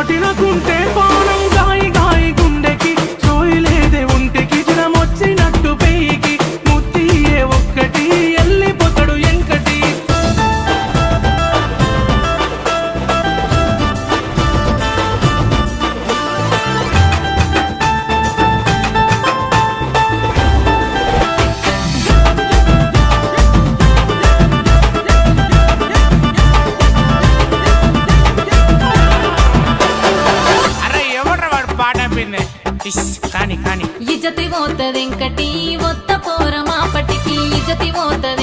తినకుంటే పానం గాయి గాయి గుండెకి సోయిలేదే ఒంటికి జ్వరమొచ్చినట్టు పెయికి ముత్తియే ఒక్కటి ఎల్లిపోతాడు ఎంకటి అరే ఎవడ్రా వాడు పాట పిందే కానీ కానీ ఇజ్జతి పోతదెంకటి ఒత్త పోర మాపటికి ఇజ్జతి పోతది